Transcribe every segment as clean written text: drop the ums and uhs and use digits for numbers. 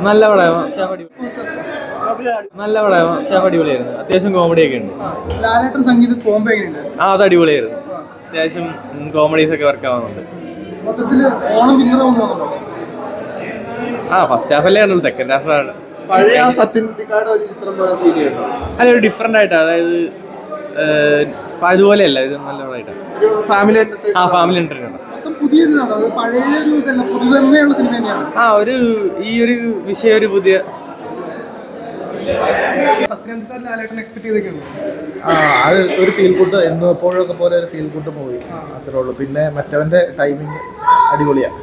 നല്ല പടം, നല്ല പടം, സ്റ്റാഫ് അടിപൊളിയായിരുന്നു. അത്യാവശ്യം കോമഡി ഒക്കെ ഉണ്ട്. ലാലേട്ടൻ സംഗീത കോംബോ എങ്ങനെയുണ്ട്? അത് അടിപൊളിയായിരുന്നു. അത്യാവശ്യം കോമഡീസ് ഒക്കെ വർക്ക് ആവുന്നുണ്ട്. മൊത്തത്തില് ഓണം വിന്നറാവുന്നു. ഫസ്റ്റ് ഹാഫ് അല്ലേ കണ്ടുള്ളൂ, സെക്കൻഡ് ഹാഫ് ആണ്. പഴയ സത്യനന്ദിക്കാട് ഒരു ചിത്രം പോലെ ഫീൽ ചെയ്യുന്നു. അല്ല, ഒരു ഡിഫറെന്റ് ആയിട്ടാണ്. അതായത് ഇതുപോലെയല്ല, ഇത് നല്ല പടമായിട്ടാണ്. ഒരു ഫാമിലി ഫാമിലി എന്റർടൈൻമെന്റ്. മൊത്തം പുതിയതാണ്. അത് പഴയ ഒരു ഇതല്ല, പുതുതന്മയുള്ള സിനിമ തന്നെയാണ്. ഈ വിഷയം ഒരു പുതിയ സത്യനന്ദിക്കാട് ലാലേട്ടൻ എക്സ്പെക്ട് ചെയ്തൊക്കെയാണ്. അത് ഒരു ഫീൽ ഗുഡ്, എന്നും എപ്പോഴൊക്കെ പോലെ ഒരു ഫീൽ ഗുഡ് മൂവി അത്രേ ഉള്ളൂ. പിന്നെ മറ്റവന്റെ ടൈമിങ് അടിപൊളിയാണ്.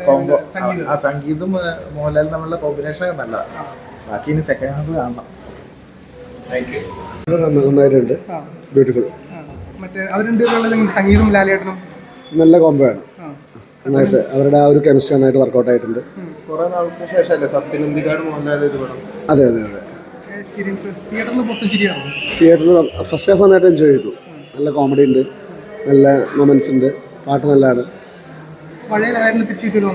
കോംബോ ആ സംഗീതം മോഹൻലാൽ തമ്മിലുള്ള കോമ്പിനേഷൻ ഒക്കെ നല്ല. ബാക്കി ഇനി സെക്കൻഡ് ഹാഫ് കാണണം. നന്നായിട്ടുണ്ട്, ബ്യൂട്ടിഫുൾ. മറ്റേ അവരുണ്ട് സംഗീതം ലാലേട്ടനും നല്ല കോംബോ ആണ്. നന്നായിട്ട് അവരുടെ ആ ഒരു കെമിസ്ട്രി നന്നായിട്ട് വർക്കൗട്ട് ആയിട്ടുണ്ട്. കുറെ നാൾക്ക് ശേഷമല്ലേ സത്യനന്ദിക്കാട് മോഹൻലാൽ ഒരു പടം. അതെ അതെ അതെ. തിയേറ്ററിൽ ഫസ്റ്റ് ഹാഫ് നന്നായിട്ട് എൻജോയ് ചെയ്തു. നല്ല കോമഡി ഉണ്ട്, നല്ല മൊമെന്റ്സ് ഉണ്ട്, പാട്ട് നല്ലതാണ്. പഴയ ലാലേട്ടനെ തിരിച്ചിട്ടോ?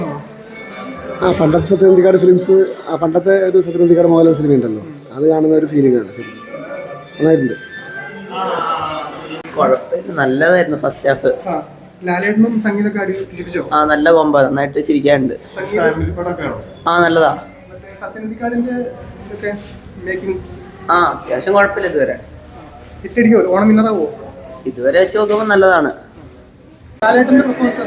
പണ്ടത്തെ സത്യനന്ദിക്കാട് ഫിലിംസ്, പണ്ടത്തെ ഒരു സത്യനന്ദിക്കാട് മോഹൻലാൽ സിനിമ ഉണ്ടല്ലോ, അത് കാണുന്ന ഒരു ഫീലിംഗ് ആണ്. ശരി, നന്നായിട്ടുണ്ട്. കുഴപ്പമില്ല, നല്ലതായിരുന്നു ഫസ്റ്റ് ഹാഫ്. ലാലേട്ടനും സംഗീതമൊക്കെ അടിച്ചിരിപ്പിച്ചോ? നല്ല കോമ്പോ, നന്നായിട്ട് ചിരിക്കാനുണ്ട്. നല്ലതാ. സത്യനന്ദിക്കാടിന്റെ മേക്കിംഗ് അത്യാവശ്യം കുഴപ്പമില്ല. ഹിറ്റടിക്കോ? ഓണം വിന്നറാവോ? ഇതുവരെ വെച്ച് നോക്കുമ്പോൾ നല്ലതാണ്. ലാലേട്ടന്റെ പെർഫോമൻസ്